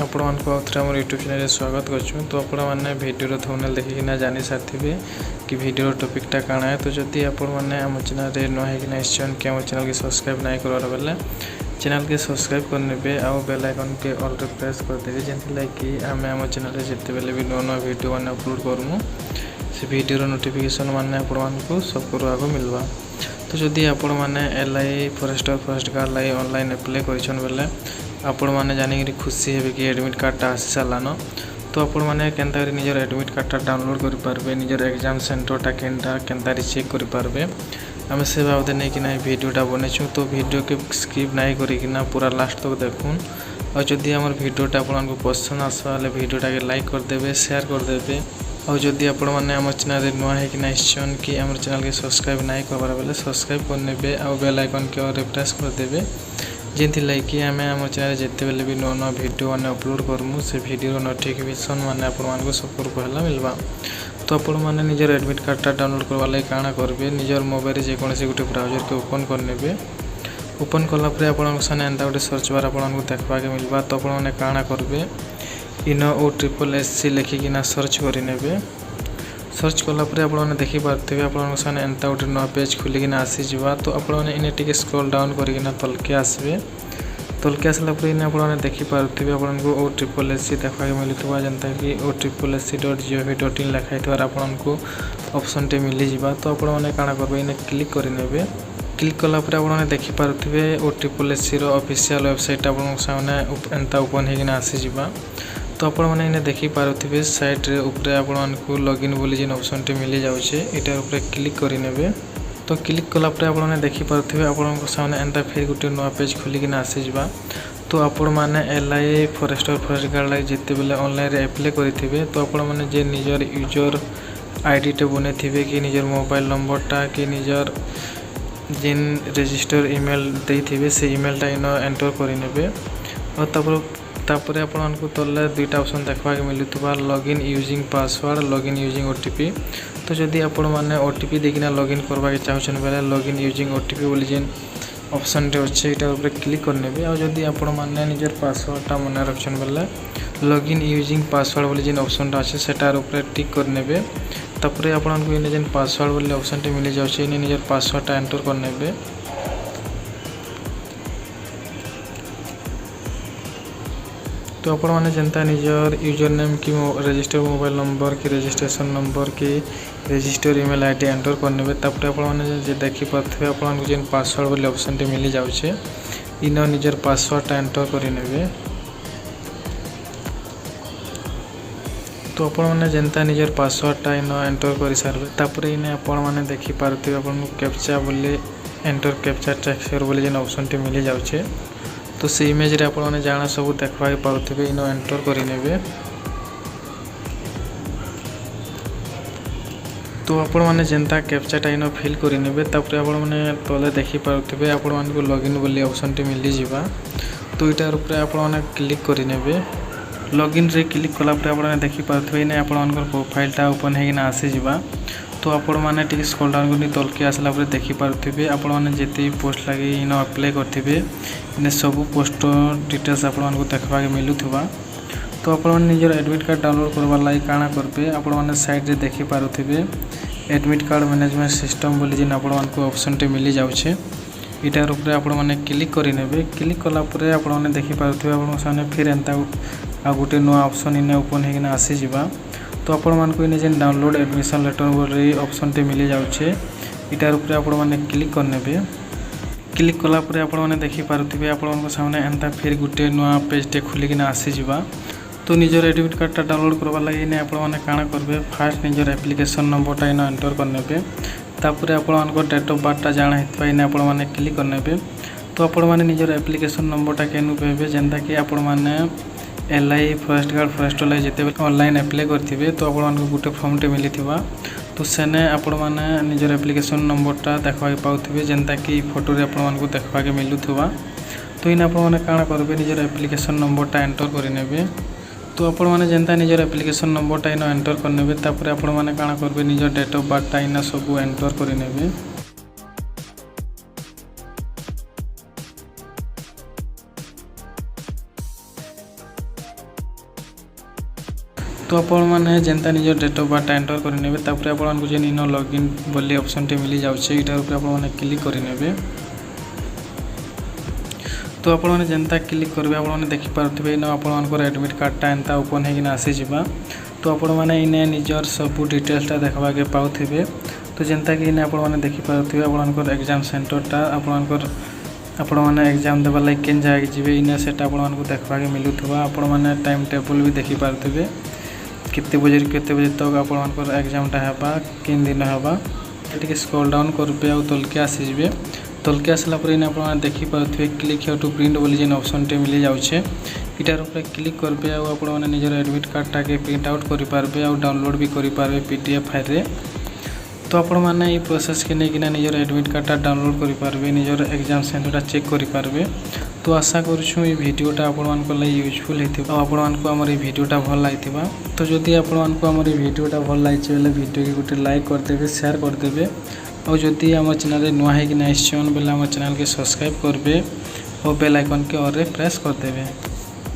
आपण मानक आउथरे हमर यूट्यूब चैनल स्वागत करछु। तो आपण माने वीडियो थंबनेल देखिकिना जानि सारथिबे कि वीडियो टॉपिकटा काଣା है। तो जदि आपण माने हम चैनल रे न है कि निश्चय कि हम चैनल के सब्सक्राइब नहीं करवार बेले चैनल के सब्सक्राइब करनेबे आ बेल आइकन के ऑल रे प्रेस कर देबे जेंति लाइक कि हमें हम चैनल रे जते बेले भी नवा वीडियो माने अपलोड करमु से वीडियो रो नोटिफिकेशन माने आपण मानकु सब करवाको मिलबा। तो जदि आपण माने एलआई फॉरेस्टर फॉरेस्ट गार्ड लाई ऑनलाइन अप्लाई करिछन बेले आपण माने जानि कि खुशी हेबे कि एडमिट कार्डटा आसी सालान। तो आपण माने केनता रि निजर एडमिट कार्डटा डाउनलोड करि पारबे, निजर एग्जाम सेंटरटा केनता रि चेक करि पारबे। आमे से बाबदे नै कि नै वीडियोटा बनेछु। तो वीडियो के स्किप नै करि कि ना पूरा लास्ट तक देखुन। और जदि हमर वीडियोटा आपनको पसंद आसबा ले वीडियोटा के लाइक कर देबे, शेयर कर देबे। और जदि आपण माने हमर चैनल रे नवा है कि निश्चय कि हमर चैनल के सब्सक्राइब नै करबार बेले सब्सक्राइब कर नेबे और बेल आइकन के ऑल रे प्रेस कर देबे जेंति लाइक कि हमें हम चैनल जते बेले भी नवा वीडियो माने अपलोड करमु से वीडियो नोटिफिकेशन माने आपण मानको सब पहला मिलबा। तो आपण माने निजर एडमिट कार्डटा डाउनलोड करबा लागि काଣା करबे, निजर मोबाइल रे जे कोनोसी गुटे ब्राउजर के ओपन कर नेबे। ओपन करला परे आपण साने एंता गुटे सर्च बार आपनको देखबा के मिलबा। तो आपण माने काଣା करबे इनो OSSC लिखि किना सर्च करि नेबे। सर्च कला परे आपण माने देखि पारथिबे आपण साने एंता गुटे नवा पेज खुली किना आसी जिबा। तो आपण माने इने टिके स्क्रॉल डाउन करि किना तलके आसबे। तलके आसला परे इने आपण माने देखि पारथिबे आपनको OSSC देखबा के मिलुथबा जेंता कि OSSC.gov.in लिखा हितवार आपनको ऑप्शन टे मिली जिबा। तो आपण माने काଣା करबे इने क्लिक करि नेबे। क्लिक कला परे आपण माने देखि पारथिबे OSSC रो ऑफिशियल वेबसाइट आपण सामने एंता ओपन हे किना आसी जिबा। तो आपण माने इने देखि पारथिबे साइट रे ऊपर आपण मानकु लॉगिन बोली जिन ऑप्शन टे मिली जाउछे एटा ऊपर क्लिक करि नेबे। तो क्लिक कला परे आपण माने देखि पारथिबे आपनको सामने एंता फिर गुटे नवा पेज खुली किना आसी जिबा। तो आपण माने एलआई फॉरेस्टर फॉरेस्ट गार्ड लागि जते बेले ऑनलाइन रे अप्लाई करिथिबे तो आपण माने जे निजर यूजर आईडी टे बनेथिबे कि निजर मोबाइल नंबरटा कि निजर जिन रजिस्टर ईमेल देथिबे से ईमेलटा इनो एंटर करि नेबे। और तापरे आपको तले दुईटा ऑप्शन देखबा के मिलुथबा login using password, login using OTP. तो जदि आपण माने ओटीपी देकिना लॉगिन करबा के चाहछन बेले लॉगिन यूजिंग ओटीपी बोली जेन ऑप्शन टे अछि एटा ऊपर क्लिक कर नेबे। और जदि आपण माने निजर पासवर्डटा मने रखछन बेले लॉगिन यूजिंग पासवर्ड बोली जेन ऑप्शनटा अछि सेटार ऊपर टिक कर नेबे। तापरे आपनको इने जेन पासवर्ड बोली ऑप्शन टे मिली जाउछि इने निजर पासवर्डटा एंटर कर नेबे। तो आपण माने जनता निजर यूजर नेम की रजिस्टर मोबाइल नंबर की रजिस्ट्रेशन नंबर की रजिस्टर ईमेल आईडी एंटर कर नेबे। तापरे आपण माने जे देखि पाथबे आपण जेन पासवर्ड बोली ऑप्शन टे मिली जाउछे इनो निजर पासवर्डटा एंटर करि नेबे। तो आपण माने जनता निजर पासवर्डटा इनो एंटर करि सारबे। तापरे इने आपण माने देखि पारथिबे आपण कैप्चा बोली एंटर कैप्चा टेक्सचर बोली जेन ऑप्शन टे मिली जाउछे। तो से इमेज रे आपण माने जाना सब देखबा के पाउथिबे इनो एंटर करि नेबे। तो आपण माने जेंता कैप्चाटा इनो फिल करि नेबे। तापरे आपण माने तले देखि पाउथिबे आपण माने को लॉगिन बोली ऑप्शन टे मिली जिबा। तो इटार ऊपर आपण माने क्लिक करि नेबे। लॉगिन रे क्लिक कला परे आपण माने देखि पाउथिबे इने आपण मानकर प्रोफाइलटा ओपन हे किना आसी जिबा। तो आपण माने टिक स्क्रॉल डाउन करनी तलके आसला परे देखि पारुथिबे आपण माने जेते पोस्ट लागि इनो अप्लाई करथिबे इने सब पोस्ट डिटेल्स आपण मानको देखबा के मिलुथबा। तो आपण माने निजर एडमिट कार्ड डाउनलोड करबा लागि काଣା करबे आपण माने साइड रे देखि पारुथिबे एडमिट कार्ड मैनेजमेंट सिस्टम बोली जिन आपण मानको ऑप्शन टे मिली जाउछे इटार ऊपर आपण माने क्लिक करि नेबे। क्लिक कला परे आपण माने देखि पारुथिबे आपण सामने फिर एंता आ गुटे नवा ऑप्शन इने ओपन हे किना आसी जिबा। तो आपण मानको इने जेन डाउनलोड एडमिशन लेटर बोली ऑप्शन टे मिली जाउछे इटार ऊपर आपण माने क्लिक कर नेबे। क्लिक कला परे आपण माने देखि पारुथिबे आपण मानको सामने एंता फिर गुटे नवा पेज टे खुली किना आसी जिबा। तो निजर एडमिट कार्डटा डाउनलोड करबा लागि इने आपण माने काଣା करबे फास्ट निजर एप्लीकेशन नंबरटा इने एंटर कर नेबे। तापरे आपण मानको डेट ऑफ बर्थटा जाना हितबा इने आपण माने क्लिक कर नेबे। तो आपण माने निजर एप्लीकेशन नंबरटा केनु पेबे जेंता कि आपण माने एलआई फॉरेस्ट गार्ड फॉरेस्ट लाई जते ऑनलाइन अप्लाई करथिबे तो आपण मानको गुटे फॉर्म टे मिलिथिबा। तो सेने आपण माने निजर एप्लीकेशन नंबरटा देखबा के पाउथिबे जेंता कि फोटो रे आपण मानको देखबा के मिलुथबा। तो इन आपण माने काଣା करबे निजर एप्लीकेशन नंबरटा एंटर करि नेबे। तो आपण माने जेंता निजर एप्लीकेशन नंबरटा इनो एंटर कर नेबे। तापरे आपण माने काଣା करबे निजर डेट ऑफ बर्थटा इना सब एंटर करि नेबे। तो आपण मैंने जेनता निजर डेट ऑफ बर्थ एंटर करेंगे तापर आपको जेन इन लॉगिन बोली ऑप्शन टे मिल जाऊँचे यार ऊपर आपने क्लिक करेंगे। तो आपण मैंने जेनता क्लिक करेंगे आपने देखिपे इन आपर एडमिट कार्डटा एंता ओपन होना आसीजा। तो आपण मैंने इने निजर सब डिटेल्सटा देखवाके पाउथिबे। तो जेनता कि इने आपण मैंने देखिपे आपंकर एग्जाम सेंटरटा आपण मैंने एग्जाम देवा लगे केन जगह जी इने सेटा आपको देखवाके मिलूथबा। आपण मैंने टाइम टेबल भी देखिपारे केते बजे तक आपंकर एग्जामटा हेबा किन दिन हेबा। टिके स्क्रॉल डाउन करबे आ तलके आसीजे। तलके आसला पर इन आप देखिपे क्लिक हियर टू प्रिंट बोली जेन ऑप्शन टे मिल जाऊँचे इटार ऊपर क्लिक करबे आ निजर एडमिट कार्डटा के प्रिंट आउट करेंगे आ डाउनलोड भी करेंगे पीडीएफ फाइल रे। तो आपण मैंने ये प्रोसेस के लेकिन निजर एडमिट कार्डटा डाउनलोड करेंगे निजर एग्जाम सेंटरटा चेक करेंगे। तो आशा करूँ ये वीडियोटा आपण यूजफुल होता आपको आम वीडियोटा भल लगी। तो जदि आपको आम वीडियोटा भल लगी वीडियो की गोटे लाइक करदे शेयर करदे और जदि आम चैनल नुआ होना आसान बेले आम चैनल के सब्सक्राइब करेंगे और बेल आइकन के ऑल रे प्रेस करदे।